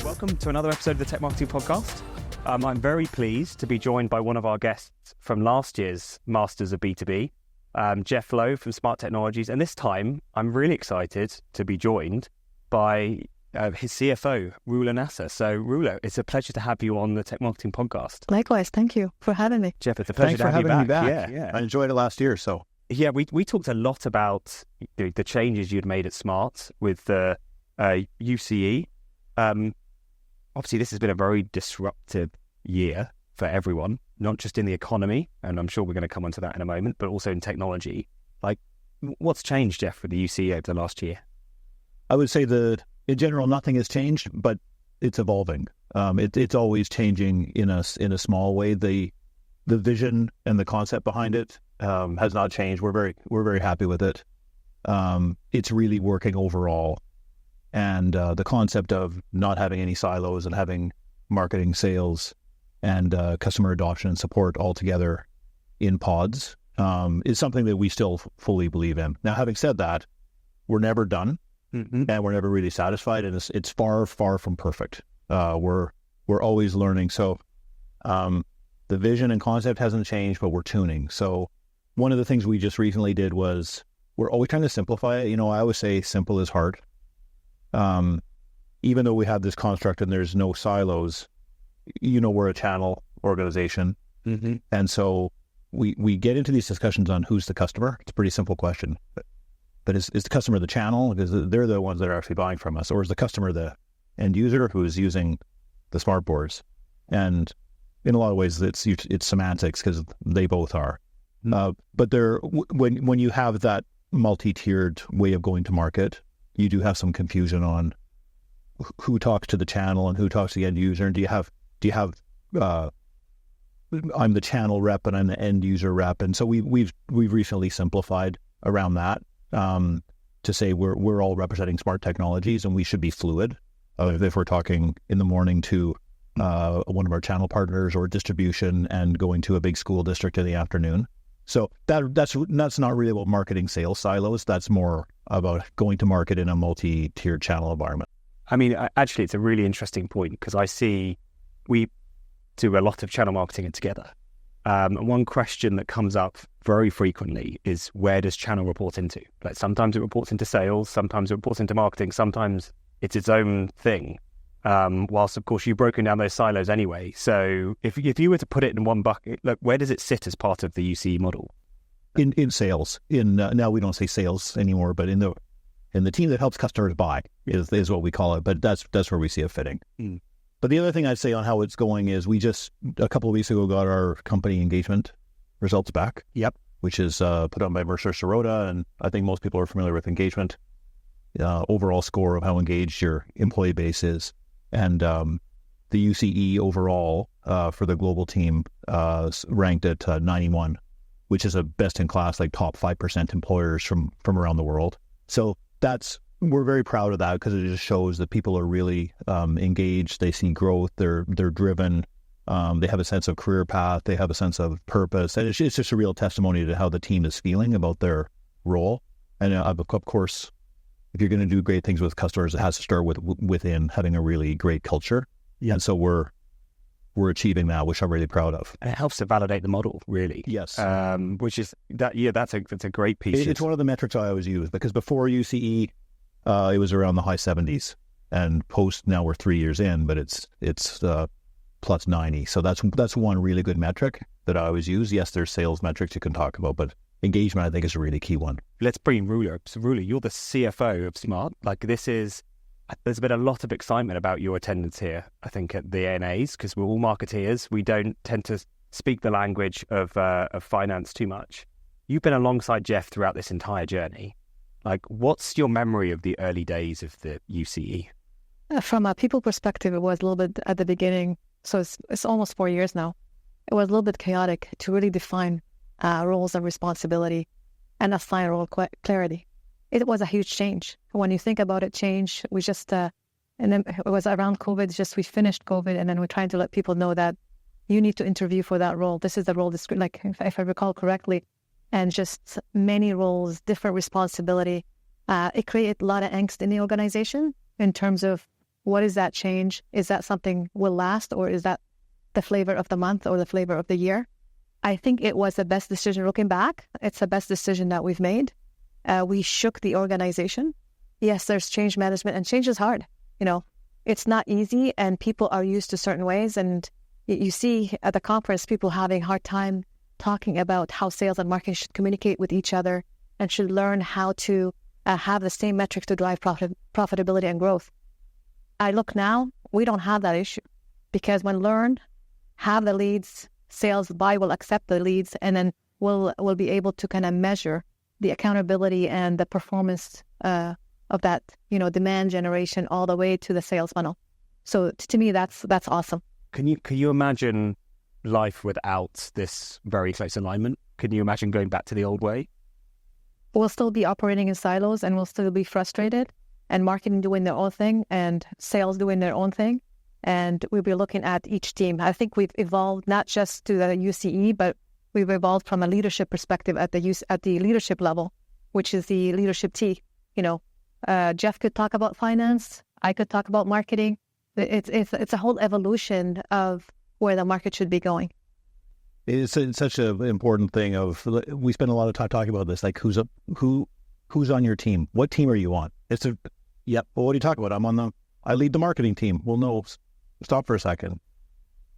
Welcome to another episode of the Tech Marketing Podcast. I'm very pleased to be joined by one of our guests from last year's Masters of B2B, Jeff Lowe from Smart Technologies. And this time, I'm really excited to be joined by his CFO, Roula Nasser. So, Roula, it's a pleasure to have you on the Tech Marketing Podcast. Likewise, thank you for having me. Jeff, it's a pleasure to have you back. Yeah. I enjoyed it last year, so. Yeah, we talked a lot about the changes you'd made at Smart with the UCE. Obviously, this has been a very disruptive year for everyone, not just in the economy, and I'm sure we're going to come onto that in a moment, but also in technology. Like, what's changed, Jeff, with the UCE over the last year? I would say that in general, nothing has changed, but it's evolving. It's always changing in a small way. The vision and the concept behind it has not changed. We're very happy with it. It's really working overall. And the concept of not having any silos and having marketing, sales, and customer adoption and support all together in pods is something that we still fully believe in. Now, having said that, we're never done, and we're never really satisfied, and it's far, far from perfect. We're always learning. So the vision and concept hasn't changed, but we're tuning. So one of the things we just recently did was we're always trying to simplify it. You know, I always say simple is hard. Even though we have this construct and there's no silos, you know, we're a channel organization. And so we get into these discussions on who's the customer. It's a pretty simple question. But is the customer the channel? Because they're the ones that are actually buying from us. Or is the customer the end user who's using the smart boards? And in a lot of ways, it's semantics because they both are. But when you have that multi-tiered way of going to market, you do have some confusion on who talks to the channel and who talks to the end user. And do you have I'm the channel rep and I'm the end user rep. And so we've recently simplified around that to say we're all representing smart technologies and we should be fluid. If we're talking in the morning to one of our channel partners or distribution and going to a big school district in the afternoon. So that's not really about marketing sales silos. That's more about going to market in a multi-tiered channel environment. I mean, actually, it's a really interesting point because I see we do a lot of channel marketing together. And one question that comes up very frequently is where does channel report into? Like sometimes it reports into sales, sometimes it reports into marketing, sometimes it's its own thing. Whilst, of course, you've broken down those silos anyway. So if you were to put it in one bucket, look, where does it sit as part of the UCE model? In sales. Now we don't say sales anymore, but in the team that helps customers buy is what we call it. But that's where we see it fitting. But the other thing I'd say on how it's going is we just a couple of weeks ago got our company engagement results back. Yep. Which is put on by Mercer Sirota, and I think most people are familiar with engagement. Overall score of how engaged your employee base is. And the UCE overall for the global team ranked at 91, which is a best-in-class, like top 5% employers from around the world. So we're very proud of that because it just shows that people are really engaged. They see growth. They're driven. They have a sense of career path. They have a sense of purpose. And it's just a real testimony to how the team is feeling about their role. And of course, if you're going to do great things with customers, it has to start within having a really great culture. Yeah. And so we're achieving that, which I'm really proud of. And it helps to validate the model, really. Yes. Which is that. Yeah, that's a great piece. It's one of the metrics I always use because before UCE, it was around the high 70s, and post now we're 3 years in, but it's plus 90. So that's one really good metric that I always use. Yes, there's sales metrics you can talk about, but engagement, I think, is a really key one. Let's bring Roula. So Roula, you're the CFO of Smart. There's been a lot of excitement about your attendance here, I think, at the ANAs, because we're all marketeers. We don't tend to speak the language of finance too much. You've been alongside Jeff throughout this entire journey. Like, what's your memory of the early days of the UCE? From a people perspective, it was a little bit at the beginning. So it's almost 4 years now. It was a little bit chaotic to really define roles and responsibility and assign role clarity. It was a huge change. When you think about it, change, we just, and then it was around COVID, we finished COVID, and then we're trying to let people know that you need to interview for that role. This is the role, like if I recall correctly, and just many roles, different responsibility. It created a lot of angst in the organization in terms of What is that change? Is that something will last, or is that the flavor of the month or the flavor of the year? I think it was the best decision looking back. It's the best decision that we've made. We shook the organization. Yes, there's change management, and change is hard. It's not easy, and people are used to certain ways. And you see at the conference, people having a hard time talking about how sales and marketing should communicate with each other and should learn how to have the same metrics to drive profitability and growth. I look now, we don't have that issue, because when learn, have the leads, sales buy will accept the leads, and then we'll be able to kind of measure the accountability and the performance of that, demand generation all the way to the sales funnel. So to me, that's awesome. Can you imagine life without this very close alignment? Can you imagine going back to the old way? We'll still be operating in silos, and we'll still be frustrated, and marketing doing their own thing and sales doing their own thing. And we'll be looking at each team. I think we've evolved not just to the UCE, but we've evolved from a leadership perspective at the leadership level, which is the leadership T. Jeff could talk about finance. I could talk about marketing. It's a whole evolution of where the market should be going. It's such an important thing. We spend a lot of time talking about this, like who's on your team? What team are you on? Well, what are you talking about? I lead the marketing team. Well, no, stop for a second.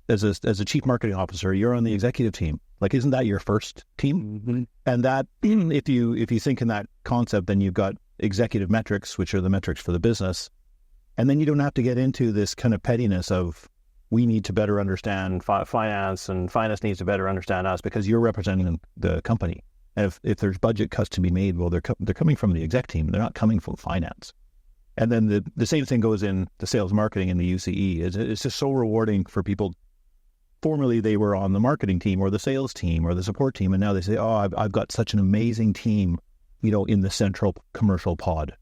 As a chief marketing officer, you're on the executive team. Like, isn't that your first team? Mm-hmm. And that, if you think in that concept, then you've got executive metrics, which are the metrics for the business. And then you don't have to get into this kind of pettiness of, we need to better understand finance, and finance needs to better understand us, because you're representing the company. And if there's budget cuts to be made, well, they're coming from the exec team. They're not coming from finance. And then the same thing goes in the sales marketing in the UCE. It's just so rewarding for people. Formerly, they were on the marketing team or the sales team or the support team, and now they say, "Oh, I've got such an amazing team, in the central commercial pod."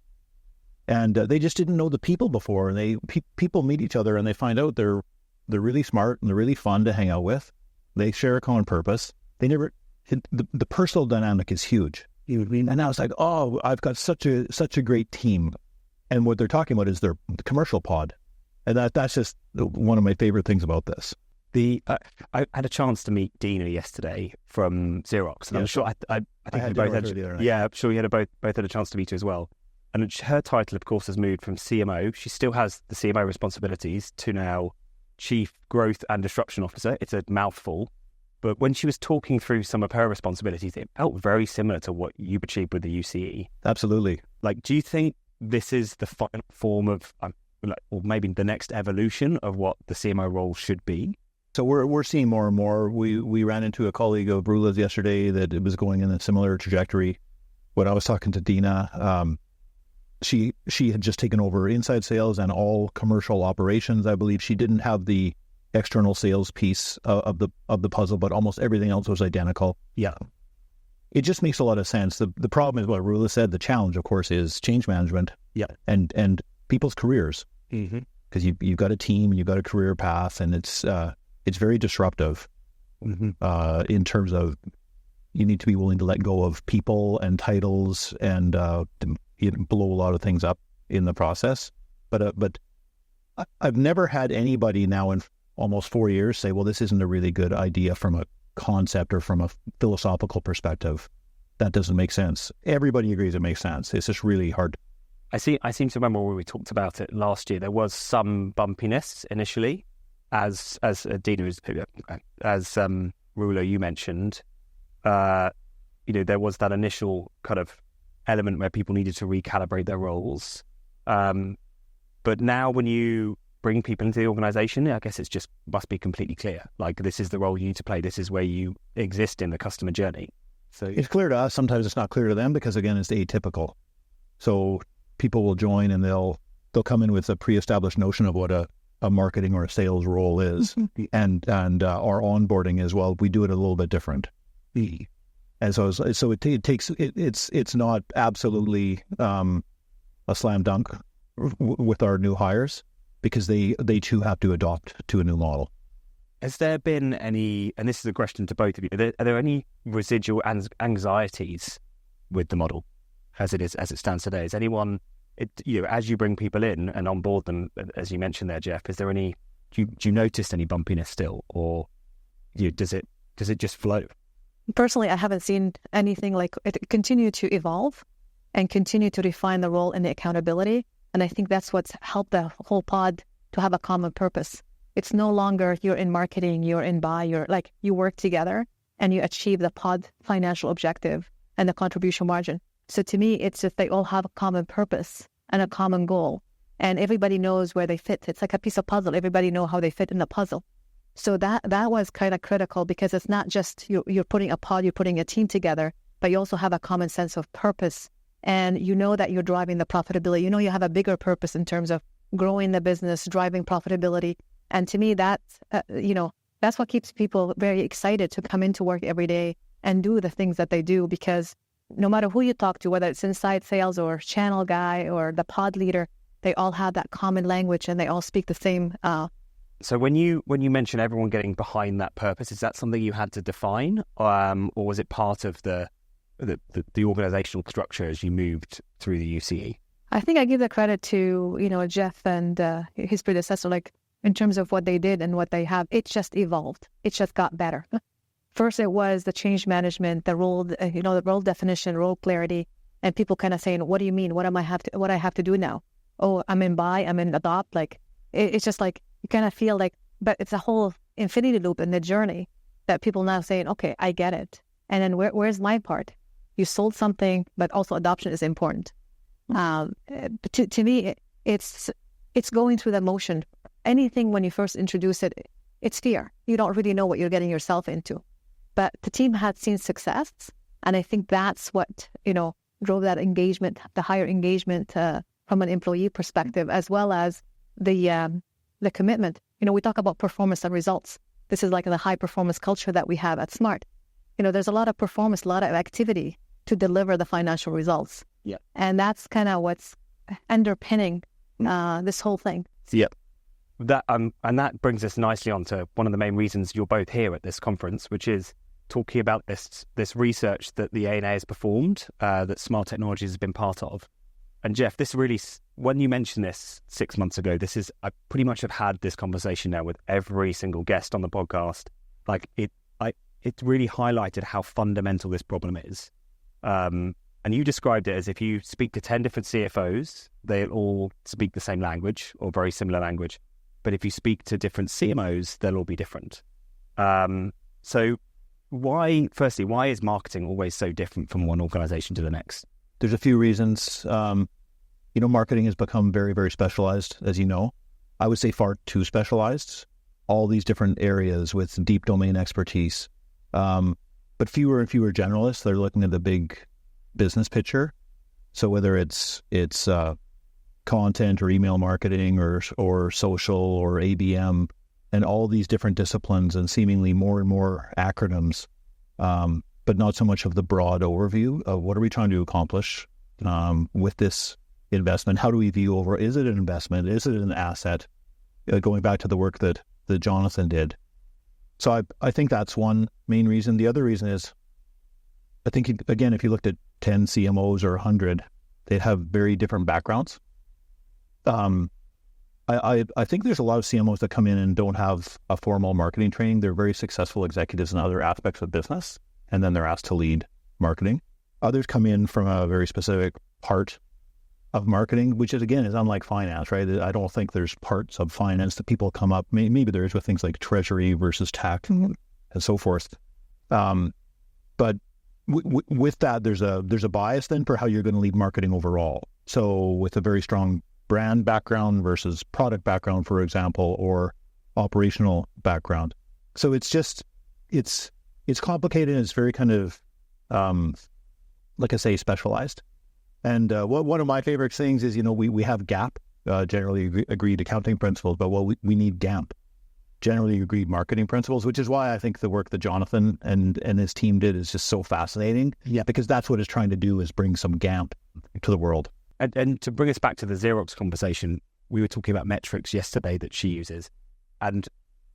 And they just didn't know the people before. And people meet each other, and they find out they're really smart and they're really fun to hang out with. They share a common purpose. The personal dynamic is huge. And now it's like, oh, I've got such a great team. And what they're talking about is the commercial pod. And that's just one of my favorite things about this. I had a chance to meet Dina yesterday from Xerox, and I'm sure I think we both had. Yeah, I'm sure we had both had a chance to meet her as well. And her title, of course, has moved from CMO. She still has the CMO responsibilities to now Chief Growth and Disruption Officer. It's a mouthful, but when she was talking through some of her responsibilities, it felt very similar to what you've achieved with the UCE. Absolutely. Like, do you think this is the final form of, or maybe the next evolution of what the CMO role should be? So we're seeing more and more. We ran into a colleague of Roula's yesterday that it was going in a similar trajectory. When I was talking to Dina, she had just taken over inside sales and all commercial operations. I believe she didn't have the external sales piece of the puzzle, but almost everything else was identical. Yeah, it just makes a lot of sense. The problem is what Roula said. The challenge, of course, is change management. Yeah, and people's careers, because you've got a team and you've got a career path, and it's very disruptive in terms of you need to be willing to let go of people and titles and blow a lot of things up in the process. But I've never had anybody now in almost 4 years say, well, this isn't a really good idea from a concept or from a philosophical perspective. That doesn't make sense. Everybody agrees it makes sense. It's just really hard. I seem to remember when we talked about it last year, there was some bumpiness initially. As Dina, as Roula, you mentioned, there was that initial kind of element where people needed to recalibrate their roles. But now when you bring people into the organization, I guess it's just must be completely clear. Like, this is the role you need to play. This is where you exist in the customer journey. So it's clear to us. Sometimes it's not clear to them because, again, it's atypical. So people will join and they'll come in with a pre-established notion of what a marketing or a sales role is, and our onboarding as well. We do it a little bit different. And so it's not absolutely a slam dunk with our new hires, because they too have to adopt to a new model. Has there been any, and this is a question to both of you, are there any residual anxieties with the model as it stands today? Has anyone as you bring people in and onboard them, as you mentioned there, Jeff, is there any, do you notice any bumpiness still, or does it just flow? Personally, I haven't seen anything like it. Continue to evolve and continue to refine the role and the accountability. And I think that's what's helped the whole pod to have a common purpose. It's no longer you're in marketing, you're in buy, you work together and you achieve the pod financial objective and the contribution margin. So to me, it's just they all have a common purpose and a common goal, and everybody knows where they fit. It's like a piece of puzzle. Everybody know how they fit in the puzzle. So that was kind of critical, because it's not just you're putting a pod, you're putting a team together, but you also have a common sense of purpose, and you know that you're driving the profitability. You know you have a bigger purpose in terms of growing the business, driving profitability. And to me, that's what keeps people very excited to come into work every day and do the things that they do, because no matter who you talk to, whether it's inside sales or channel guy or the pod leader, they all have that common language and they all speak the same. So when you mention everyone getting behind that purpose, is that something you had to define, or was it part of the organizational structure as you moved through the UCE? I think I give the credit to Jeff and his predecessor, like in terms of what they did and what they have. It just evolved. It just got better. First, it was the change management, the role, the role definition, role clarity, and people kind of saying, "What do you mean? What I have to do now? Oh, I'm in buy, I'm in adopt." Like it's just like you kind of feel like, but it's a whole infinity loop in the journey that people now saying, "Okay, I get it." And then where's my part? You sold something, but also adoption is important. To me, it's going through the motion. Anything when you first introduce it, it's fear. You don't really know what you're getting yourself into. But the team had seen success, and I think that's what drove that engagement, the higher engagement from an employee perspective, as well as the commitment. We talk about performance and results. This is like the high performance culture that we have at Smart. There's a lot of performance, a lot of activity to deliver the financial results. Yeah, and that's kind of what's underpinning this whole thing. Yeah. And that brings us nicely onto one of the main reasons you're both here at this conference, which is talking about this research that the ANA has performed, that Smart Technologies has been part of. And Jeff, this really, when you mentioned this 6 months ago, I pretty much have had this conversation now with every single guest on the podcast. Like it really highlighted how fundamental this problem is. And you described it as if you speak to 10 different CFOs, they'll all speak the same language or very similar language. But if you speak to different CMOs, they'll all be different. So why is marketing always so different from one organization to the next? There's a few reasons. Marketing has become very, very specialized, as you know. I would say far too specialized. All these different areas with deep domain expertise. But fewer and fewer generalists. They're looking at the big business picture. So whether it's content or email marketing or social or ABM and all these different disciplines and seemingly more and more acronyms, but not so much of the broad overview of what are we trying to accomplish with this investment? How do we view over, is it an investment? Is it an asset? Going back to the work that Jonathan did. So I think that's one main reason. The other reason is, I think, again, if you looked at 10 CMOs or 100, they'd have very different backgrounds. I think there's a lot of CMOs that come in and don't have a formal marketing training. They're very successful executives in other aspects of business, and then they're asked to lead marketing. Others come in from a very specific part of marketing, which is, again, is unlike finance, right? I don't think there's parts of finance that people come up, maybe there is with things like treasury versus tax and so forth. But with that, there's a bias then for how you're going to lead marketing overall. So with a very strong brand background versus product background, for example, or operational background. So it's complicated. It's very kind of, like I say, specialized. And one of my favorite things is, we have GAP, generally agreed accounting principles, but we need GAMP, generally agreed marketing principles, which is why I think the work that Jonathan and his team did is just so fascinating. Yeah, because that's what it's trying to do, is bring some GAMP to the world. And to bring us back to the Xerox conversation, we were talking about metrics yesterday that she uses, and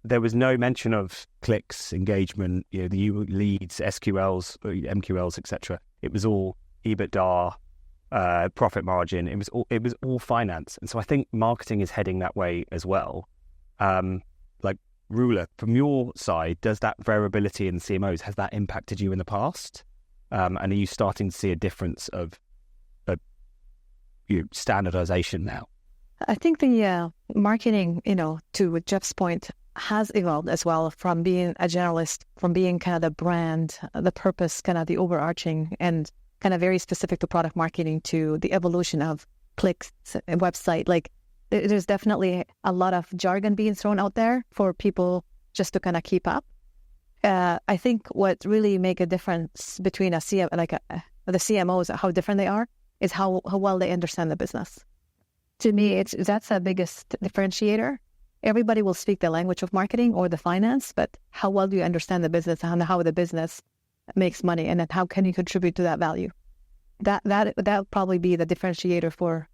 there was no mention of clicks, engagement, the leads, SQLs, MQLs, etc. It was all EBITDA, profit margin. It was all finance. And so I think marketing is heading that way as well. Like Roula, from your side, does that variability in CMOs, has that impacted you in the past? And are you starting to see a difference of standardization now? I think the marketing, to Jeff's point, has evolved as well from being a generalist, from being kind of the brand, the purpose, kind of the overarching and kind of very specific to product marketing, to the evolution of clicks and website. Like there's definitely a lot of jargon being thrown out there for people just to kind of keep up. I think what really make a difference between the CMOs, how different they are, is how well they understand the business. To me, that's the biggest differentiator. Everybody will speak the language of marketing or the finance, but how well do you understand the business and how the business makes money, and then how can you contribute to that value? That would probably be the differentiator for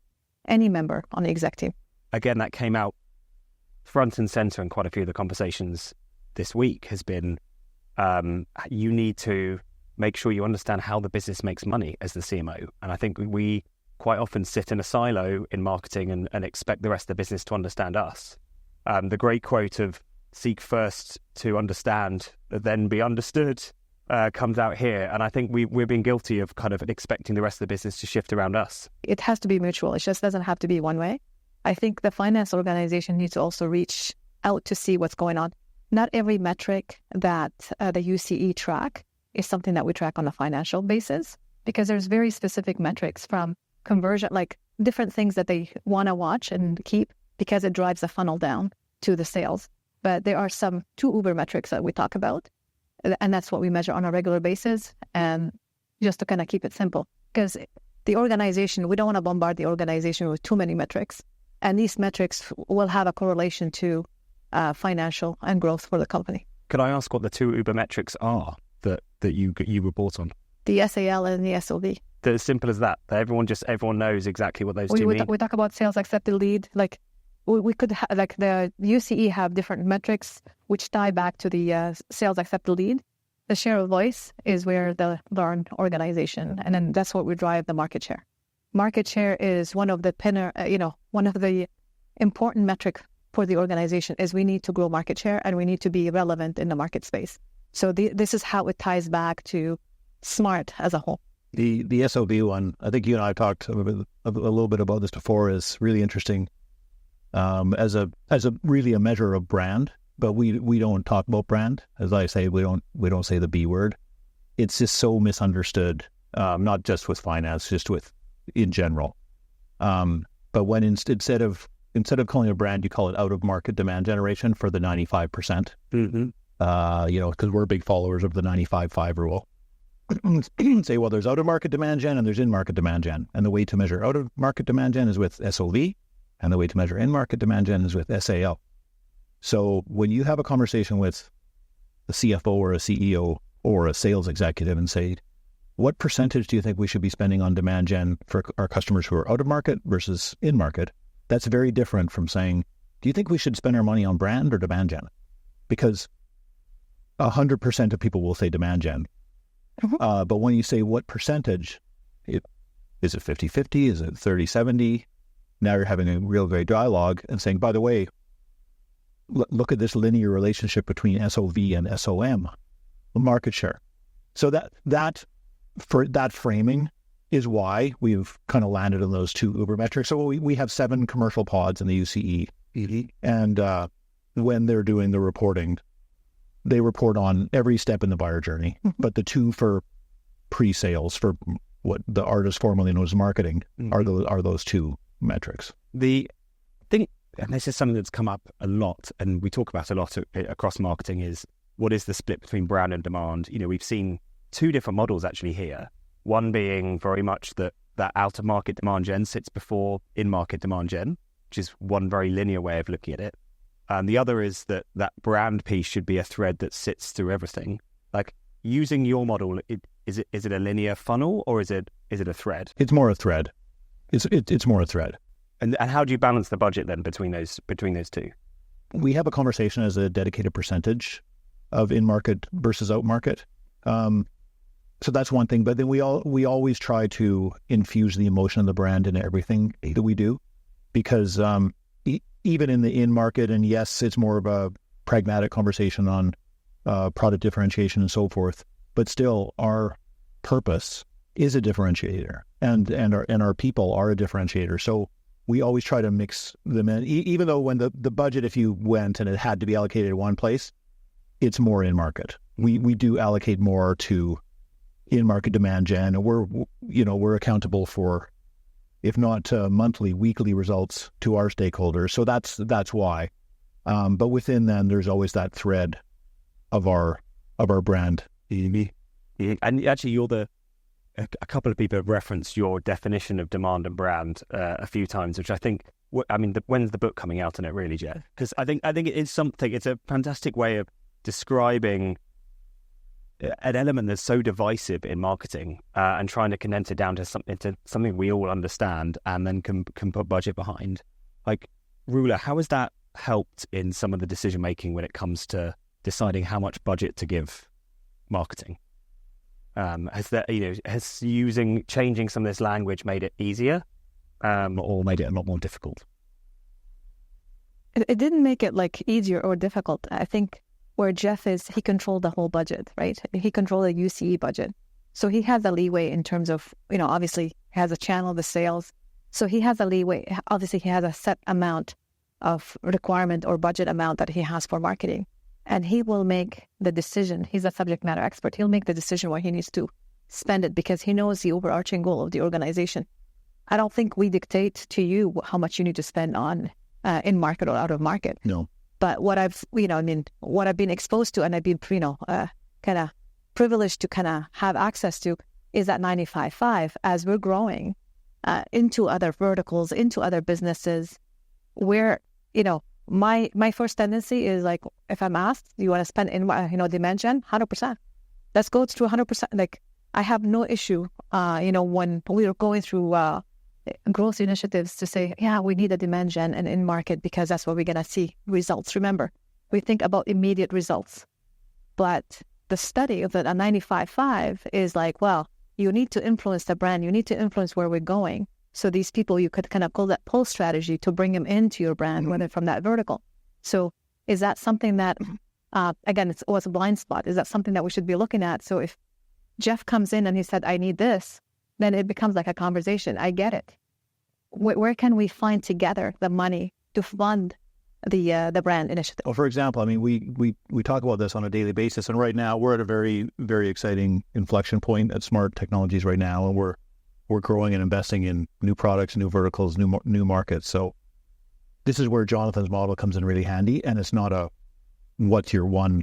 any member on the exec team. Again, that came out front and center in quite a few of the conversations this week has been, you need to make sure you understand how the business makes money as the CMO. And I think we quite often sit in a silo in marketing and expect the rest of the business to understand us. The great quote of seek first to understand, then be understood, comes out here. And I think we're being guilty of kind of expecting the rest of the business to shift around us. It has to be mutual. It just doesn't have to be one way. I think the finance organization needs to also reach out to see what's going on. Not every metric that the UCE track is something that we track on a financial basis, because there's very specific metrics from conversion, like different things that they want to watch and keep because it drives the funnel down to the sales. But there are two Uber metrics that we talk about, and that's what we measure on a regular basis, and just to kind of keep it simple. Because the organization, we don't want to bombard the organization with too many metrics, and these metrics will have a correlation to financial and growth for the company. Could I ask what the two Uber metrics are that you report on? The SAL and the SOV. They're as simple as that. Everyone knows exactly what those two mean. We talk about sales accepted lead. Like we could like the UCE have different metrics which tie back to the sales accepted lead. The share of voice is where the learn organization, and then that's what we drive the market share. Market share is one of the one of the important metric for the organization is we need to grow market share and we need to be relevant in the market space. So this is how it ties back to SMART as a whole. The SOV one, I think you and I talked a little bit about this before, is really interesting as a really a measure of brand. But we don't talk about brand. As I say, we don't say the B word. It's just so misunderstood, not just with finance, just with in general. But when instead of calling it a brand, you call it out of market demand generation for the 95%. Mm-hmm. Because we're big followers of the 95-5 rule. Say, well, there's out of market demand gen and there's in market demand gen, and the way to measure out of market demand gen is with SOV, and the way to measure in market demand gen is with SAL. So when you have a conversation with a CFO or a CEO or a sales executive and say, what percentage do you think we should be spending on demand gen for our customers who are out of market versus in market? That's very different from saying, do you think we should spend our money on brand or demand gen? Because 100% of people will say demand gen. Mm-hmm. But when you say what percentage, is it 50-50? Is it 30-70? Now you're having a real great dialogue and saying, by the way, look at this linear relationship between SOV and SOM, market share. So that framing is why we've kind of landed on those two Uber metrics. So we have 7 commercial pods in the UCE, mm-hmm. and when they're doing the reporting, they report on every step in the buyer journey. Mm-hmm. But the two for pre-sales, for what the artist formerly knows as marketing, mm-hmm. are those two metrics. The thing, and this is something that's come up a lot, and we talk about a lot across marketing, is what is the split between brand and demand? We've seen 2 different models actually here. One being very much that out of market demand gen sits before in market demand gen, which is one very linear way of looking at it. And the other is that brand piece should be a thread that sits through everything. Like using your model, is it a linear funnel or is it a thread? It's more a thread. It's more a thread. And how do you balance the budget then between those two? We have a conversation as a dedicated percentage of in market versus out market. that's one thing. But then we always try to infuse the emotion of the brand into everything that we do, because even in the in-market, and yes, it's more of a pragmatic conversation on product differentiation and so forth, but still our purpose is a differentiator, and our people are a differentiator. So we always try to mix them in, even though when the budget, if you went and it had to be allocated in one place, it's more in-market. We do allocate more to in-market demand gen, and we're accountable for, if not monthly, weekly results to our stakeholders. So that's why. But within them, there's always that thread of our brand. Mm-hmm. And actually, a couple of people have referenced your definition of demand and brand a few times, which I think, when's the book coming out on it, really, Jeff? Because I think it is something. It's a fantastic way of describing an element that's so divisive in marketing, and trying to condense it down to something we all understand and then can put budget behind. Like, Roula, how has that helped in some of the decision making when it comes to deciding how much budget to give marketing? Has changing some of this language made it easier, or made it a lot more difficult? It didn't make it easier or difficult. I think where Jeff is, he controlled the whole budget, right? He controlled the UCE budget. So he has the leeway in terms of, obviously he has a channel, the sales. So he has a leeway. Obviously he has a set amount of requirement or budget amount that he has for marketing. And he will make the decision. He's a subject matter expert. He'll make the decision where he needs to spend it, because he knows the overarching goal of the organization. I don't think we dictate to you how much you need to spend on in market or out of market. No. But what I've been exposed to, and I've been, kind of privileged to kind of have access to, is that 95.5 as we're growing into other verticals, into other businesses, where, my first tendency is if I'm asked, do you want to spend in, demand gen? 100%. Let's go through 100%. I have no issue, when we are going through growth initiatives to say, yeah, we need a demand gen and in market, because that's where we're going to see results. Remember, we think about immediate results, but the study of a 95.5 is well, you need to influence the brand. You need to influence where we're going. So these people, you could kind of call that pull strategy to bring them into your brand, whether from that vertical. So is that something that, again, it was a blind spot. Is that something that we should be looking at? So if Jeff comes in and he said, I need this, then it becomes like a conversation. I get it. Where can we find together the money to fund the brand initiative? Well, for example, we talk about this on a daily basis, and right now we're at a very, very exciting inflection point at Smart Technologies right now, and we're growing and investing in new products, new verticals, new markets. So this is where Jonathan's model comes in really handy, and it's not a what's your one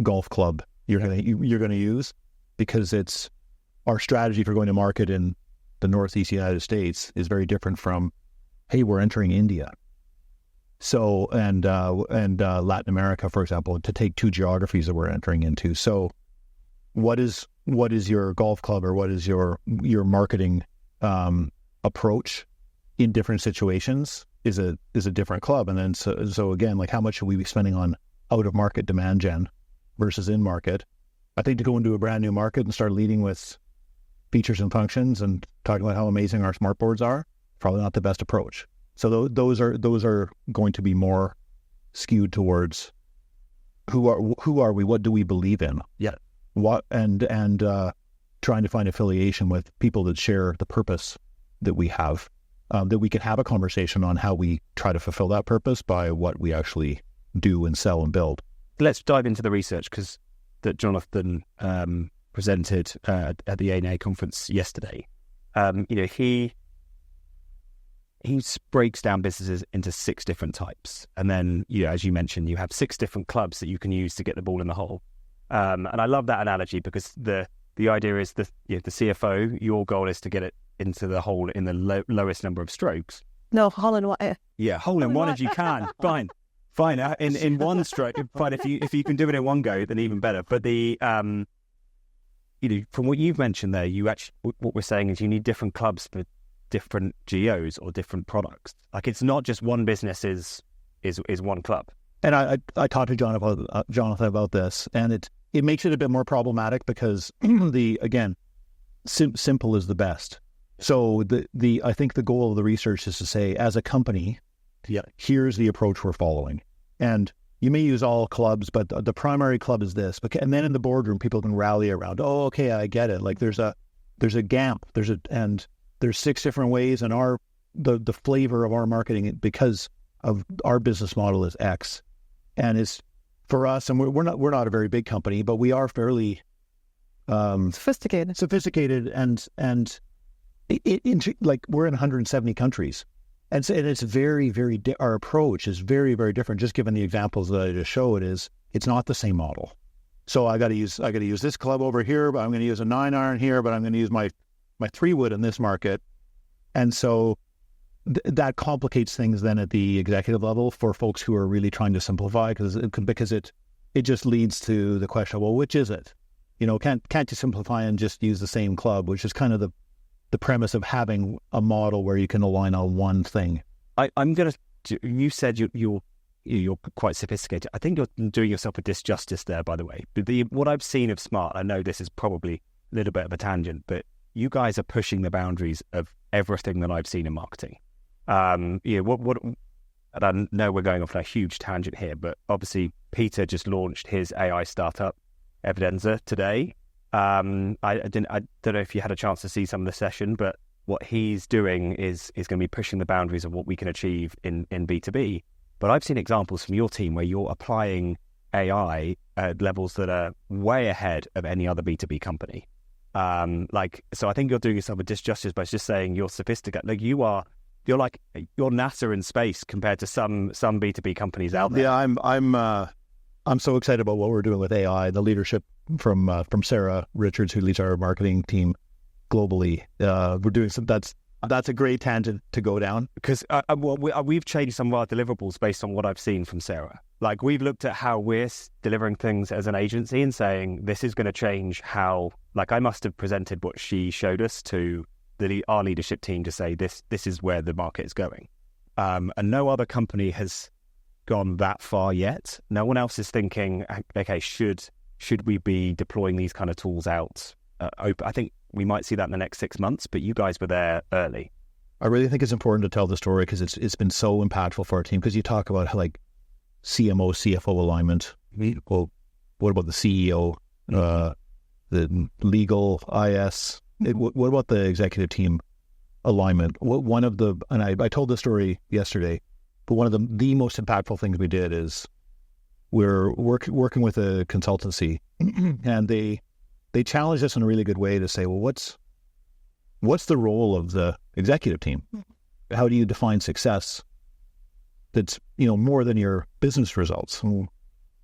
golf club you're going to use, because it's our strategy for going to market in the Northeast United States is very different from, hey, we're entering India. So, and Latin America, for example, to take two geographies that we're entering into. So what is your golf club, or what is your marketing approach in different situations is a different club. And then so again, how much should we be spending on out of market demand gen versus in market? I think to go into a brand new market and start leading with features and functions and talking about how amazing our smart boards are, probably not the best approach. So those are going to be more skewed towards who are we? What do we believe in? Yeah. What and trying to find affiliation with people that share the purpose that we have, that we can have a conversation on how we try to fulfill that purpose by what we actually do and sell and build. Let's dive into the research that Jonathan presented at the ANA conference yesterday. He breaks down businesses into 6 different types. And then, as you mentioned, you have 6 different clubs that you can use to get the ball in the hole. And I love that analogy, because the idea is the CFO, your goal is to get it into the hole in the lowest number of strokes. No, hole in one. Yeah, hole in one if you can. Fine. In one stroke, fine. If you can do it in one go, then even better. But from what you've mentioned there, what we're saying is you need different clubs for different geos or different products. It's not just one business is one club. And I talked to Jonathan about this, and it makes it a bit more problematic because simple is the best. So I think the goal of the research is to say, as a company, here's the approach we're following. And you may use all clubs, but the primary club is this. And then in the boardroom, people can rally around, oh, okay, I get it. Like there's a GAMP, and there's 6 different ways, and the flavor of our marketing, because of our business model, is X. And it's for us, and we're not a very big company, but we are fairly sophisticated, and like we're in 170 countries. And so it's very, very, our approach is very, very different. Just given the examples that I just showed, it's not the same model. So I got to use this club over here, but I'm going to use a 9-iron here, but I'm going to use my 3-wood in this market. And so that complicates things then at the executive level for folks who are really trying to simplify, because it just leads to the question, well, which is it? Can't you simplify and just use the same club, which is kind of the premise of having a model where you can align on one thing. You said you're quite sophisticated. I think you're doing yourself a disjustice there, by the way. But what I've seen of Smart, I know this is probably a little bit of a tangent, but you guys are pushing the boundaries of everything that I've seen in marketing. And I know we're going off on a huge tangent here, but obviously Peter just launched his AI startup, Evidenza, today. I don't know if you had a chance to see some of the session, but what he's doing is going to be pushing the boundaries of what we can achieve in B2B. But I've seen examples from your team where you're applying AI at levels that are way ahead of any other B2B company. So I think you're doing yourself a disjustice by just saying you're sophisticated. Like you're NASA in space compared to some B2B companies out there. Yeah, I'm so excited about what we're doing with AI. The leadership from Sarah Richards, who leads our marketing team globally. We're doing that's a great tangent to go down, because we've changed some of our deliverables based on what I've seen from Sarah. Like we've looked at how we're delivering things as an agency and saying this is going to change how. Like I must have presented what she showed us to our leadership team to say this is where the market is going, and no other company has gone that far yet. No one else is thinking, okay, should we be deploying these kind of tools out? I think we might see that in the next 6 months, but you guys were there early. I really think it's important to tell the story because it's been so impactful for our team. Because you talk about like CMO, CFO alignment. Well, what about the CEO, the legal IS? What about the executive team alignment? And I told this story yesterday, but one of the most impactful things we did is we're working with a consultancy, and they challenged us in a really good way to say, well, what's the role of the executive team? How do you define success that's more than your business results?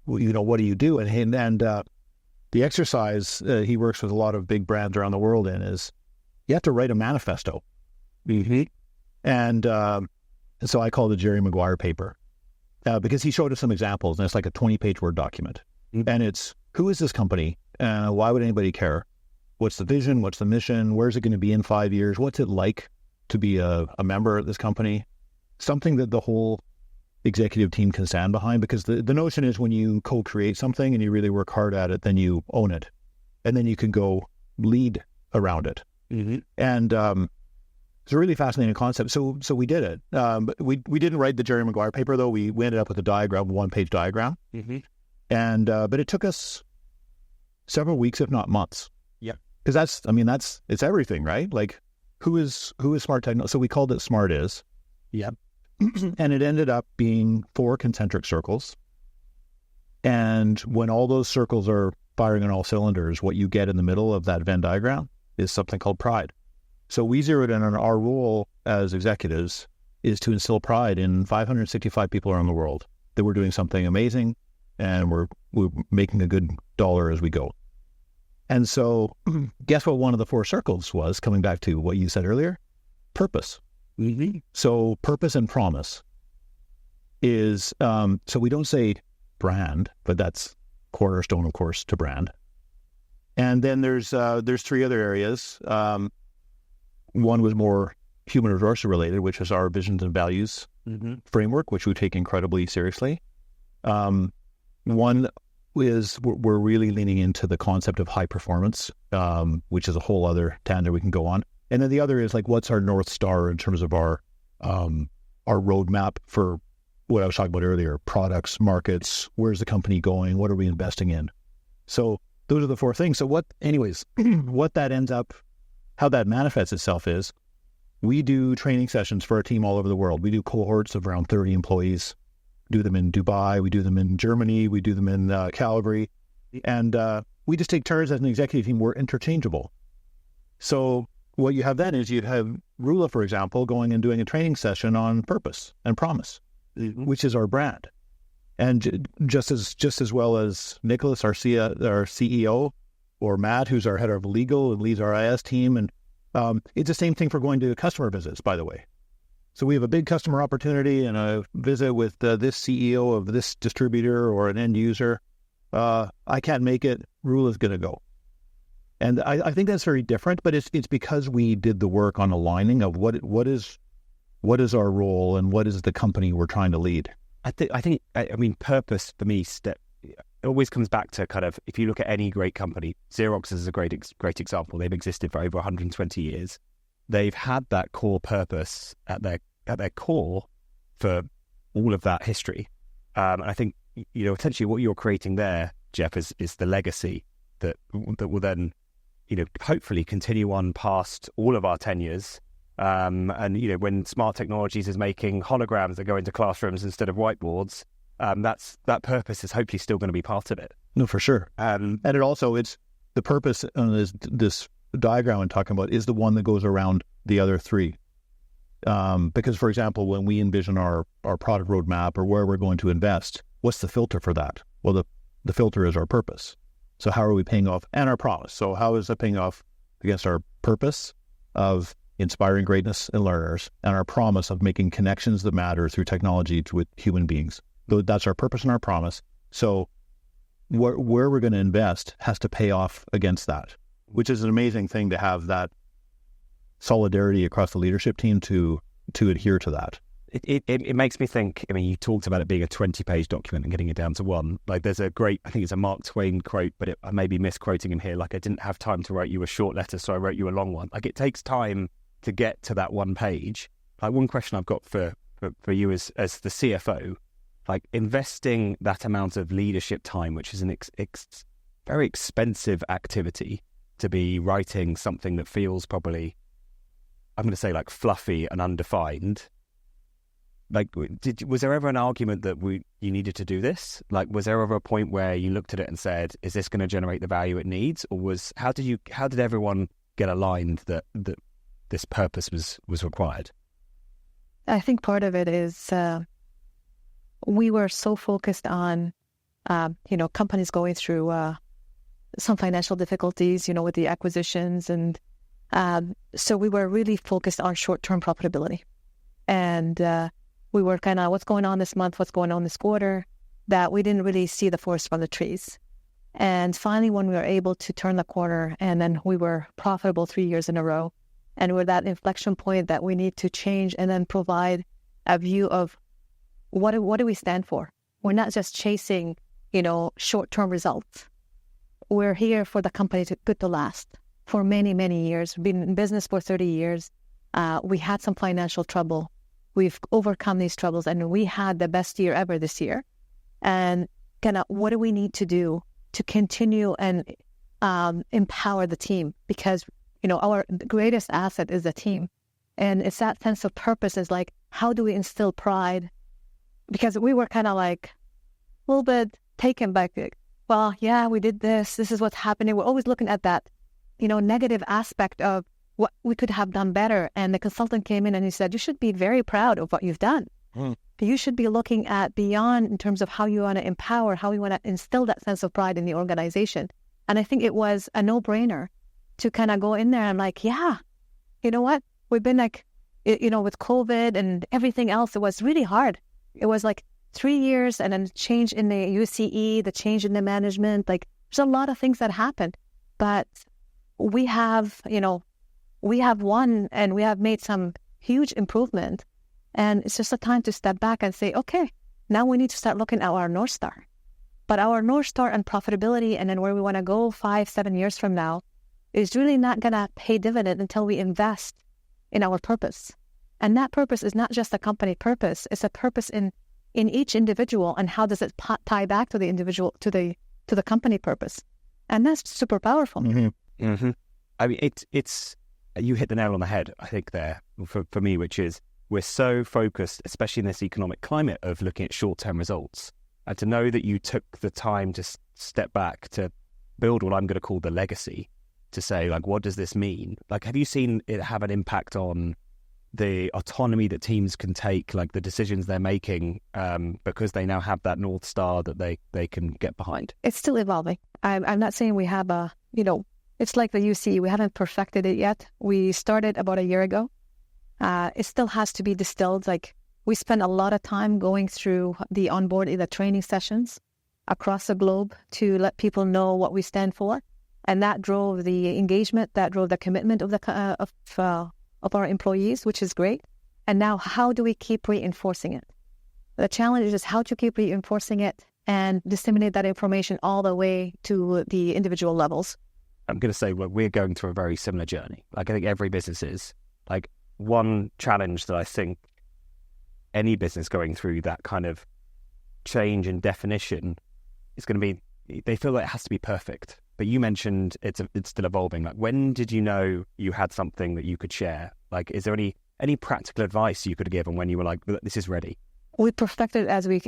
What do you do? And the exercise he works with a lot of big brands around the world in is you have to write a manifesto. Mm-hmm. And so I called it Jerry Maguire paper because he showed us some examples, and it's like a 20-page Word document. Mm-hmm. And it's, who is this company? Why would anybody care? What's the vision? What's the mission? Where's it going to be in 5 years? What's it like to be a member of this company? Something that the whole executive team can stand behind, because the notion is when you co-create something and you really work hard at it, then you own it. And then you can go lead around it. Mm-hmm. And it's a really fascinating concept. So we did it. But we didn't write the Jerry Maguire paper, though. We ended up with a diagram, a 1-page diagram. Mm-hmm. And but it took us several weeks, if not months. Yeah. Because it's everything, right? Like who is smart technology? So we called it Smart Is. Yeah. And it ended up being 4 concentric circles. And when all those circles are firing on all cylinders, what you get in the middle of that Venn diagram is something called pride. So we zeroed in on our role as executives is to instill pride in 565 people around the world that we're doing something amazing and we're making a good dollar as we go. And so guess what one of the 4 circles was, coming back to what you said earlier? Purpose. Mm-hmm. So purpose and promise is, so we don't say brand, but that's cornerstone, of course, to brand. And then there's 3 other areas. One was more human resource related, which is our visions and values mm-hmm. framework, which we take incredibly seriously. One is we're really leaning into the concept of high performance, which is a whole other tangent we can go on. And then the other is like, what's our North Star in terms of our roadmap for what I was talking about earlier, products, markets, where's the company going? What are we investing in? So those are the four things. So what that ends up, how that manifests itself is we do training sessions for our team all over the world. We do cohorts of around 30 employees, do them in Dubai, we do them in Germany, we do them in Calgary. And we just take turns as an executive team. We're interchangeable. So what you have then is you'd have Roula, for example, going and doing a training session on purpose and promise, which is our brand. And just as well as Nicholas, our CEO, or Matt, who's our head of legal and leads our IS team. And it's the same thing for going to customer visits, by the way. So we have a big customer opportunity and a visit with this CEO of this distributor or an end user. I can't make it. Roula's going to go. And I think that's very different, but it's because we did the work on aligning of what is our role and what is the company we're trying to lead. I mean, purpose for me, it always comes back to kind of, if you look at any great company, Xerox is a great example. They've existed for over 120 years. They've had that core purpose at their core for all of that history. And I think, essentially what you're creating there, Jeff, is the legacy that will then, hopefully continue on past all of our tenures. And, when Smart Technologies is making holograms that go into classrooms instead of whiteboards, that purpose is hopefully still going to be part of it. No, for sure. And it also, it's the purpose on this diagram I'm talking about is the one that goes around the other three. Because, for example, when we envision our product roadmap or where we're going to invest, what's the filter for that? Well, the filter is our purpose. So how are we paying off? And our promise. So how is that paying off against our purpose of inspiring greatness in learners and our promise of making connections that matter through technology with human beings? That's our purpose and our promise. So where we're going to invest has to pay off against that, which is an amazing thing to have that solidarity across the leadership team to adhere to that. It makes me think, I mean, you talked about it being a 20-page document and getting it down to one. Like there's a great, I think it's a Mark Twain quote, but I may be misquoting him here. Like, I didn't have time to write you a short letter, so I wrote you a long one. Like, it takes time to get to that one page. Like, one question I've got for you as the CFO, like investing that amount of leadership time, which is an very expensive activity, to be writing something that feels probably, I'm going to say, like fluffy and undefined. Like, was there ever an argument that you needed to do this? Like, was there ever a point where you looked at it and said, is this going to generate the value it needs? Or how did everyone get aligned that this purpose was required? I think part of it is we were so focused on, companies going through some financial difficulties, with the acquisitions. And so we were really focused on short-term profitability. And we were kind of, what's going on this month, what's going on this quarter, that we didn't really see the forest from the trees. And finally, when we were able to turn the corner, and then we were profitable 3 years in a row, and we're that inflection point that we need to change and then provide a view of what do we stand for? We're not just chasing, short-term results. We're here for the company to last for many, many years. We've been in business for 30 years. We had some financial trouble. We've overcome these troubles, and we had the best year ever this year. And kind of, what do we need to do to continue and empower the team? Because, our greatest asset is the team. And it's that sense of purpose is like, how do we instill pride? Because we were kind of like a little bit taken back. Well, yeah, we did this. This is what's happening. We're always looking at that, negative aspect of what we could have done better. And the consultant came in and he said, you should be very proud of what you've done. You should be looking at beyond in terms of how you want to empower, how you want to instill that sense of pride in the organization. And I think it was a no-brainer to kind of go in there. I'm like, yeah, you know what? We've been like, with COVID and everything else, it was really hard. It was like 3 years and then change in the UCE, the change in the management. Like, there's a lot of things that happened. But we have won and we have made some huge improvement. And it's just a time to step back and say, okay, now we need to start looking at our North Star. But our North Star and profitability and then where we want to go 5-7 years from now is really not going to pay dividend until we invest in our purpose. And that purpose is not just a company purpose. It's a purpose in each individual, and how does it tie back to the individual, to the company purpose. And that's super powerful. Mm-hmm. Mm-hmm. I mean, it's you hit the nail on the head, I think, there for me, which is we're so focused, especially in this economic climate, of looking at short-term results. And to know that you took the time to step back to build what I'm going to call the legacy, to say, like, what does this mean? Like, have you seen it have an impact on the autonomy that teams can take, like the decisions they're making, because they now have that North Star that they can get behind? It's still evolving. I'm not saying we have it's like the UC, we haven't perfected it yet. We started about a year ago. It still has to be distilled. Like, we spend a lot of time going through the training sessions across the globe to let people know what we stand for. And that drove the engagement, that drove the commitment of our employees, which is great. And now, how do we keep reinforcing it? The challenge is how to keep reinforcing it and disseminate that information all the way to the individual levels. I'm going to say, well, we're going through a very similar journey. Like, I think every business is. Like, one challenge that I think any business going through that kind of change in definition is going to be, they feel like it has to be perfect. But you mentioned it's still evolving. Like, when did you know you had something that you could share? Like, is there any practical advice you could give on when you were like, this is ready? We perfected as we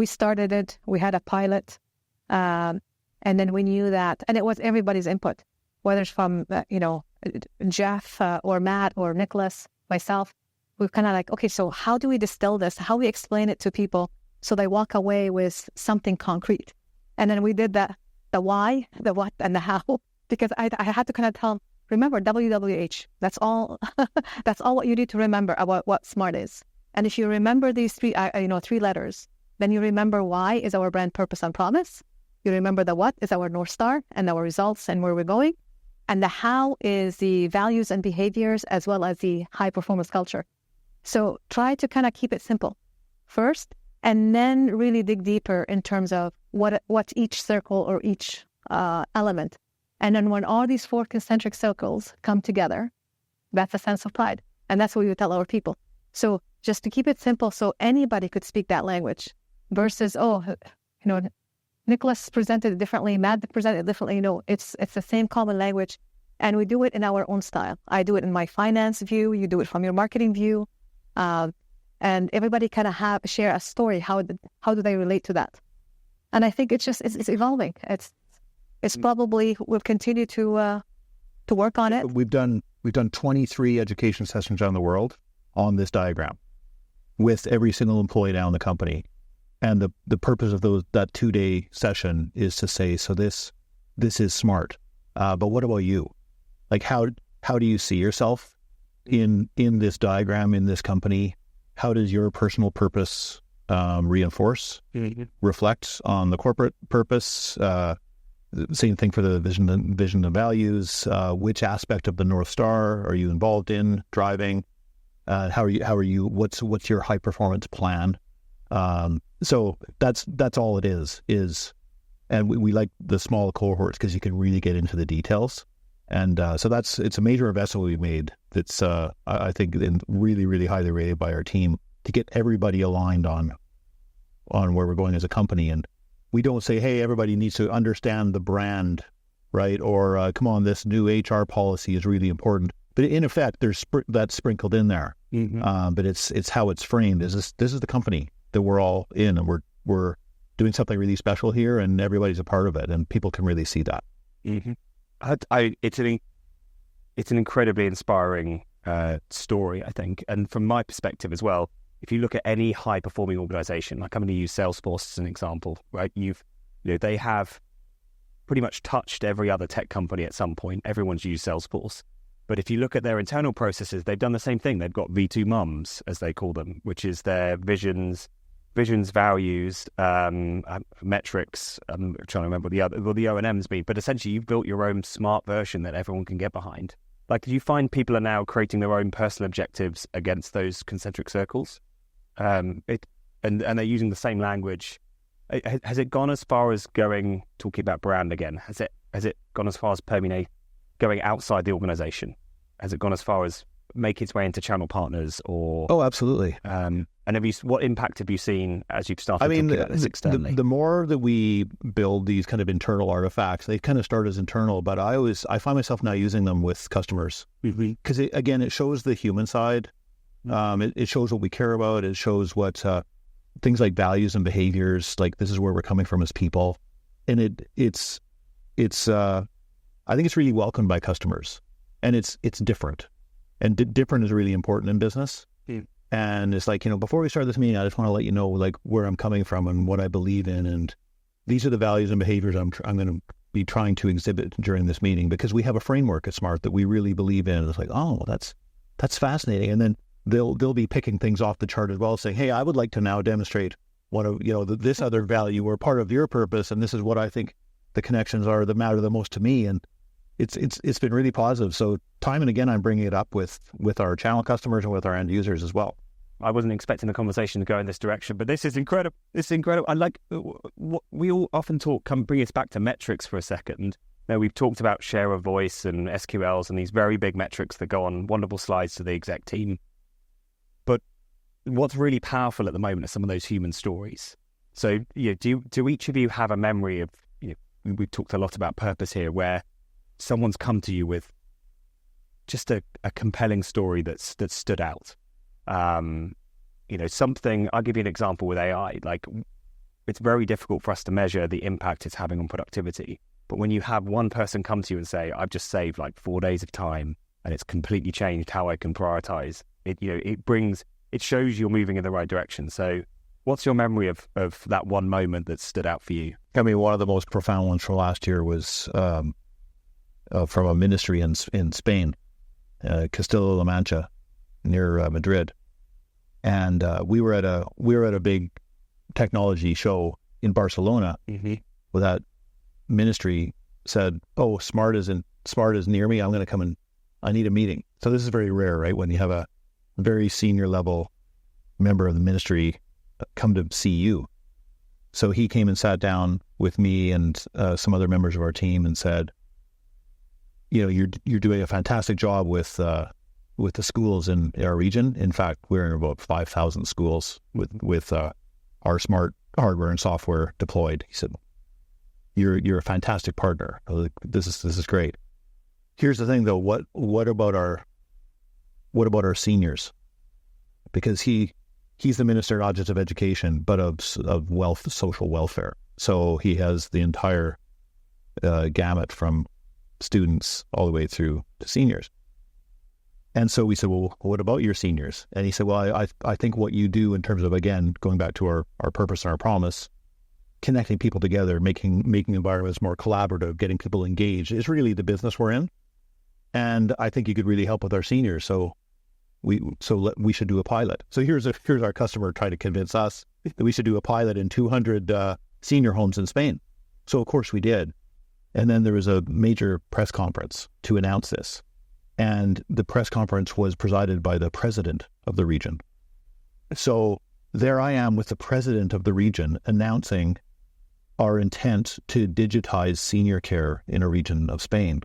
started it. We had a pilot, and then we knew that, and it was everybody's input, whether it's from Jeff or Matt or Nicholas, myself. We're kind of like, okay, so how do we distill this? How do we explain it to people so they walk away with something concrete? And then we did the why, the what, and the how, because I had to kind of tell them, remember WWH. That's all. That's all what you need to remember about what SMART is. And if you remember these three letters, then you remember why is our brand purpose and promise. You remember the what is our North Star and our results and where we're going. And the how is the values and behaviors as well as the high performance culture. So try to kind of keep it simple first, and then really dig deeper in terms of what's each circle or each element. And then when all these 4 concentric circles come together, that's a sense of pride. And that's what we would tell our people. So just to keep it simple so anybody could speak that language versus, Nicholas presented it differently, Matt presented it differently. It's the same common language. And we do it in our own style. I do it in my finance view. You do it from your marketing view. And everybody kind of share a story. How do they relate to that? And I think it's evolving. It's probably, we'll continue to work on it. We've done 23 education sessions around the world on this diagram with every single employee down the company. And the purpose of that 2-day session is to say, so this is SMART. But what about you? Like, how do you see yourself in this diagram, in this company? How does your personal purpose reinforce, reflect on the corporate purpose? Same thing for the vision and values. Which aspect of the North Star are you involved in driving? How are you? What's your high performance plan? So that's all it is, and we like the small cohorts because you can really get into the details. And so it's a major investment we made that's, I think, really, really highly rated by our team to get everybody aligned on where we're going as a company. And we don't say, hey, everybody needs to understand the brand, right? Or come on, this new HR policy is really important. But in effect, there's that's sprinkled in there. Mm-hmm. But it's how it's framed. This is the company that we're all in, and we're doing something really special here, and everybody's a part of it, and people can really see that. Mm-hmm. It's an incredibly inspiring story, I think. And from my perspective as well, if you look at any high performing organization, like I'm going to use Salesforce as an example, right? They have pretty much touched every other tech company at some point. Everyone's used Salesforce. But if you look at their internal processes, they've done the same thing. They've got V2 mums, as they call them, which is their visions, values, metrics. I'm trying to remember what the O&Ms mean. But essentially, you've built your own smart version that everyone can get behind. Like, do you find people are now creating their own personal objectives against those concentric circles? And they're using the same language Has it gone as far as talking about brand again? Has it gone as far as going outside the organization? Has it gone as far as make its way into channel partners or? Oh, absolutely. And what impact have you seen as you've started talking about this externally? The more that we build these kind of internal artifacts, they kind of start as internal, but I find myself now using them with customers because it shows the human side. It shows what we care about. It shows what things like values and behaviors, like this is where we're coming from as people. And it's I think it's really welcomed by customers, and it's different. And different is really important in business. And it's like, before we start this meeting, I just want to let you know like where I'm coming from and what I believe in. And these are the values and behaviors I'm going to be trying to exhibit during this meeting, because we have a framework at Smart that we really believe in. It's like, oh, that's fascinating. And then they'll be picking things off the chart as well, saying, hey, I would like to now demonstrate one of, this other value or part of your purpose. And this is what I think the connections are that matter the most to me. And it's been really positive. So time and again, I'm bringing it up with our channel customers and with our end users as well. I wasn't expecting the conversation to go in this direction, but this is incredible. It's incredible. I like what we all often bring us back to metrics for a second. Now, we've talked about share of voice and SQLs and these very big metrics that go on wonderful slides to the exec team. But what's really powerful at the moment are some of those human stories. So, do each of you have a memory of, we've talked a lot about purpose here, where someone's come to you with just a compelling story that stood out. Something, I'll give you an example with AI. Like, it's very difficult for us to measure the impact it's having on productivity. But when you have one person come to you and say, I've just saved like 4 days of time and it's completely changed how I can prioritize, it shows you're moving in the right direction. So what's your memory of that one moment that stood out for you? I mean, one of the most profound ones from last year was from a ministry in Spain, Castilla-La Mancha, near Madrid, and we were at a big technology show in Barcelona. Where that ministry said, "Oh, Smart is near me. I'm going to come and I need a meeting." So this is very rare, right? When you have a very senior level member of the ministry come to see you. So he came and sat down with me and some other members of our team and said, you're doing a fantastic job with the schools in our region. In fact, we're in about 5,000 schools with our Smart hardware and software deployed. He said, "You're a fantastic partner. This is great. Here's the thing, though. What about our seniors? Because he's the minister not just of education but of social welfare. So he has the entire gamut from students all the way through to seniors." And so we said, "Well, what about your seniors?" And he said, "Well, I think what you do in terms of, again, going back to our purpose and our promise, connecting people together, making environments more collaborative, getting people engaged is really the business we're in. And I think you could really help with our seniors. So we should do a pilot." So here's our customer trying to convince us that we should do a pilot in 200 senior homes in Spain. So of course we did. And then there was a major press conference to announce this. And the press conference was presided by the president of the region. So there I am with the president of the region announcing our intent to digitize senior care in a region of Spain.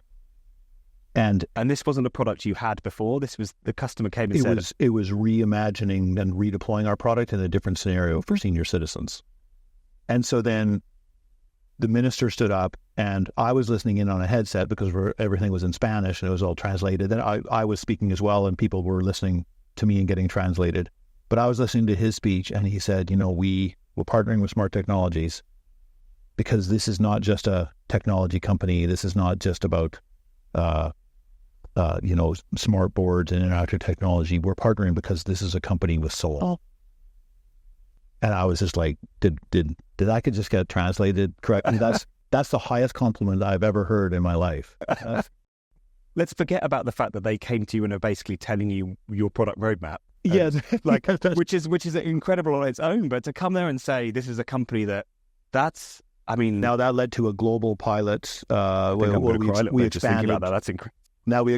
And this wasn't a product you had before. This was the customer came and said it was reimagining and redeploying our product in a different scenario for senior citizens. And so then the minister stood up, and I was listening in on a headset because everything was in Spanish and it was all translated. And I was speaking as well, and people were listening to me and getting translated. But I was listening to his speech, and he said, we're partnering with Smart Technologies because this is not just a technology company. This is not just about smart boards and interactive technology. We're partnering because this is a company with soul. Oh. And I was just like, did I could just get translated correctly? That's the highest compliment I've ever heard in my life. Let's forget about the fact that they came to you and are basically telling you your product roadmap. Yes, which is incredible on its own. But to come there and say this is a company now that led to a global pilot. We expanded about that. That's incredible. Now we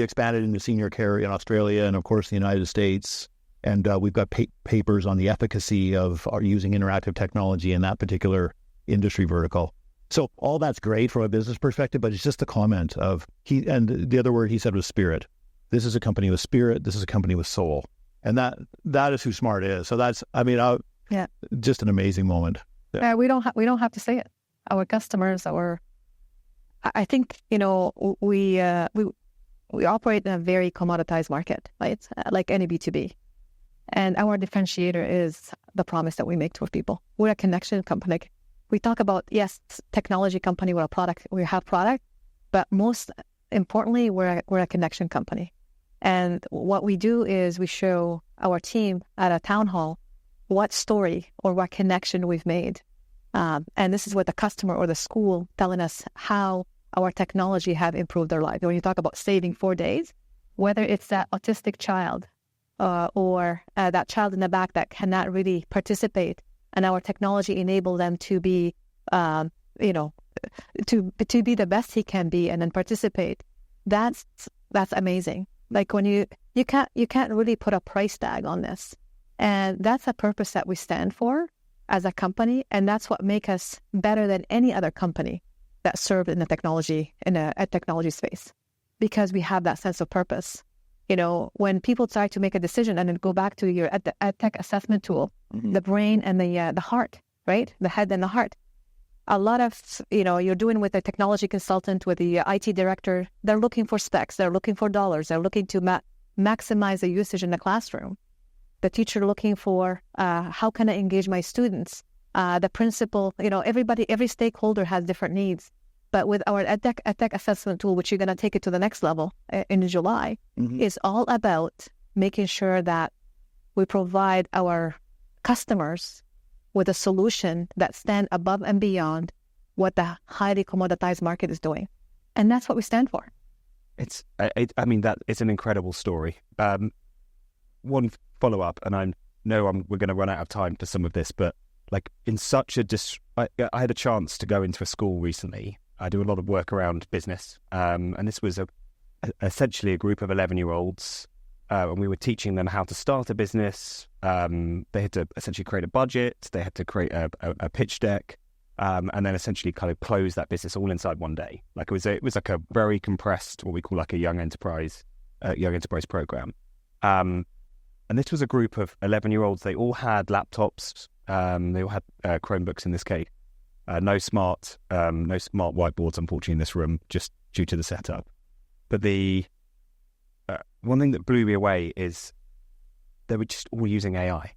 expanded into senior care in Australia and of course the United States. And we've got papers on the efficacy of using interactive technology in that particular industry vertical. So all that's great from a business perspective, but it's just a comment of and the other word he said was spirit. This is a company with spirit. This is a company with soul. And that is who Smart is. So that's, just an amazing moment. Yeah. We don't have to say it. Our customers, I think, we operate in a very commoditized market, right? Like any B2B. And our differentiator is the promise that we make to people. We're a connection company. We talk about, yes, technology company, we're a product, we have product, but most importantly, we're a connection company. And what we do is we show our team at a town hall what story or what connection we've made. And this is what the customer or the school telling us how our technology have improved their life. When you talk about saving 4 days, whether it's that autistic child or that child in the back that cannot really participate, and our technology enable them to be, to be the best he can be and then participate. That's amazing. Like when you can't really put a price tag on this, and that's a purpose that we stand for as a company, and that's what makes us better than any other company that served in the technology technology space, because we have that sense of purpose. When people try to make a decision and then go back to your EdTech assessment tool, the brain and the heart, right? The head and the heart. A lot of, you're doing with a technology consultant, with the IT director, they're looking for specs, they're looking for dollars, they're looking to maximize the usage in the classroom. The teacher looking for, how can I engage my students? The principal, every stakeholder has different needs. But with our EdTech assessment tool, which you're going to take it to the next level in July, is all about making sure that we provide our customers with a solution that stand above and beyond what the highly commoditized market is doing. And that's what we stand for. It's an incredible story. One follow-up, and I know we're going to run out of time for some of this, but like in such a I had a chance to go into a school recently. I do a lot of work around business, and this was essentially a group of 11-year-olds, and we were teaching them how to start a business. They had to essentially create a budget, they had to create a pitch deck, and then essentially kind of close that business all inside one day. Like it was like a very compressed, what we call like a young enterprise program. And this was a group of 11-year-olds. They all had laptops. They all had Chromebooks in this case. No smart whiteboards, unfortunately, in this room, just due to the setup. But the one thing that blew me away is they were just all using AI.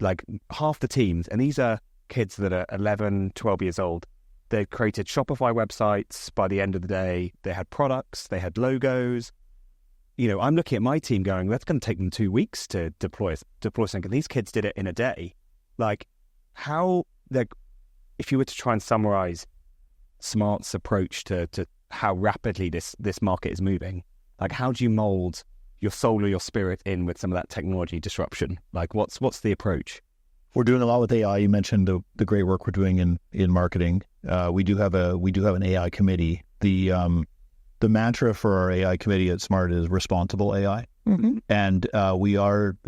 Like half the teams, and these are kids that are 11, 12 years old, they created Shopify websites by the end of the day. They had products, they had logos. I'm looking at my team going, that's going to take them 2 weeks to deploy something. And these kids did it in a day. Like if you were to try and summarize Smart's approach to how rapidly this market is moving, like how do you mold your soul or your spirit in with some of that technology disruption? Like what's the approach? We're doing a lot with AI. You mentioned the great work we're doing in marketing. We do have an AI committee. The mantra for our AI committee at Smart is responsible AI. Mm-hmm. And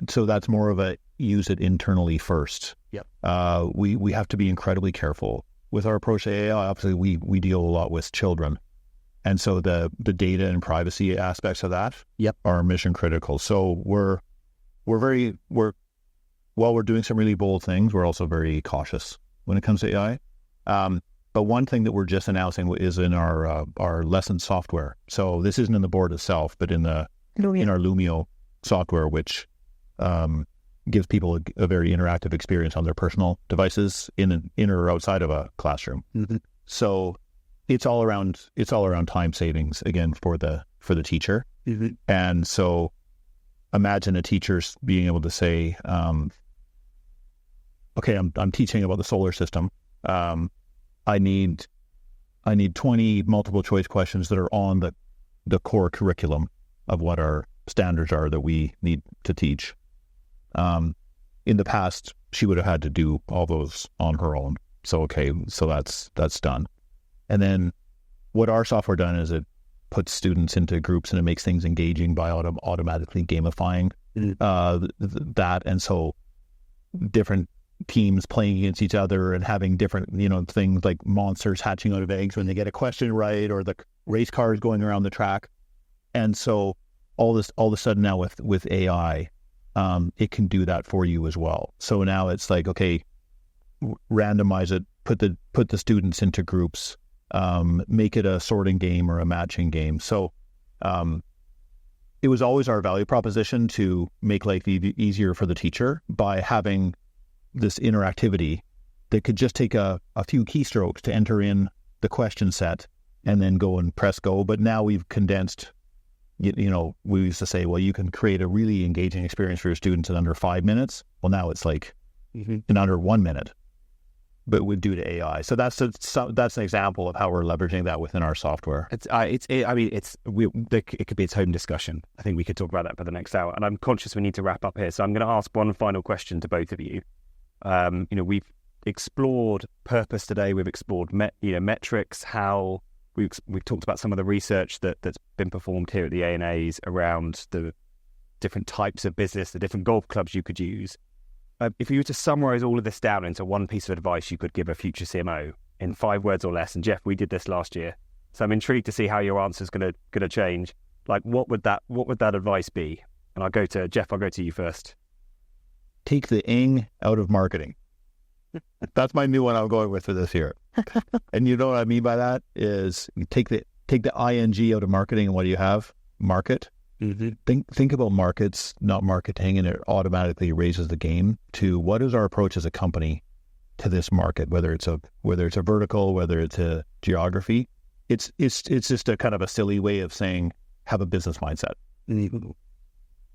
so that's more of a use it internally first. Yep. We have to be incredibly careful with our approach to AI. Obviously, we deal a lot with children. And so the data and privacy aspects of that are mission critical. So while we're doing some really bold things, we're also very cautious when it comes to AI. But one thing that we're just announcing is in our lesson software. So this isn't in the board itself, but in our Lumio software, which gives people a very interactive experience on their personal devices in or outside of a classroom. Mm-hmm. So it's all around time savings again for the teacher. Mm-hmm. And so imagine a teacher being able to say, okay, I'm teaching about the solar system. I need 20 multiple choice questions that are on the core curriculum of what our standards are that we need to teach. In the past, she would have had to do all those on her own. So that's done. And then what our software done is it puts students into groups and it makes things engaging by automatically gamifying that. And so different teams playing against each other and having different, things like monsters hatching out of eggs when they get a question right, or the race cars going around the track. And so all of a sudden now with AI, it can do that for you as well. So now it's like, okay, randomize it, put the students into groups, make it a sorting game or a matching game. So it was always our value proposition to make life easier for the teacher by having this interactivity that could just take a few keystrokes to enter in the question set and then go and press go. But now we've condensed, we used to say, well, you can create a really engaging experience for your students in under 5 minutes. Well, now it's like in under 1 minute, but we'd do to AI. So that's an example of how we're leveraging that within our software. It could be its home discussion. I think we could talk about that for the next hour. And I'm conscious we need to wrap up here. So I'm going to ask one final question to both of you. We've explored purpose today. We've explored metrics, how we've talked about some of the research that's been performed here at the ANAs around the different types of business, the different golf clubs you could use. If you were to summarize all of this down into one piece of advice you could give a future CMO in 5 words or less, and Jeff, we did this last year, so I'm intrigued to see how your answer is going to change. Like, what would that advice be? And I'll go to Jeff. I'll go to you first. Take the ing out of marketing. That's my new one I'm going with for this year. And you know what I mean by that is take the ing out of marketing, and what do you have? Market. Mm-hmm. Think about markets, not marketing, and it automatically raises the game to what is our approach as a company to this market, whether it's a vertical, whether it's a geography. It's just a kind of a silly way of saying have a business mindset. Mm-hmm.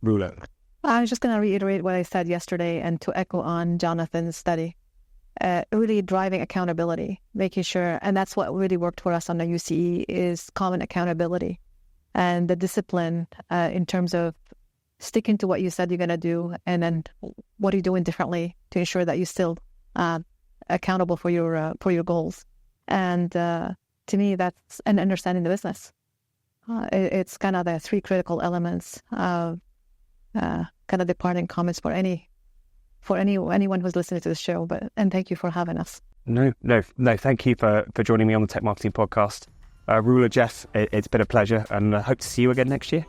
Roula. I was just going to reiterate what I said yesterday and to echo on Jonathan's study. Really driving accountability, making sure, and that's what really worked for us on the UCE is common accountability and the discipline in terms of sticking to what you said you're going to do, and then what are you doing differently to ensure that you're still accountable for your goals. And to me, that's an understanding the business. It's kind of the 3 critical elements of kind of departing comments for anyone who's listening to the show. And thank you for having us. No. Thank you for joining me on the Tech Marketing Podcast. Roula, Jeff, it's been a pleasure, and I hope to see you again next year.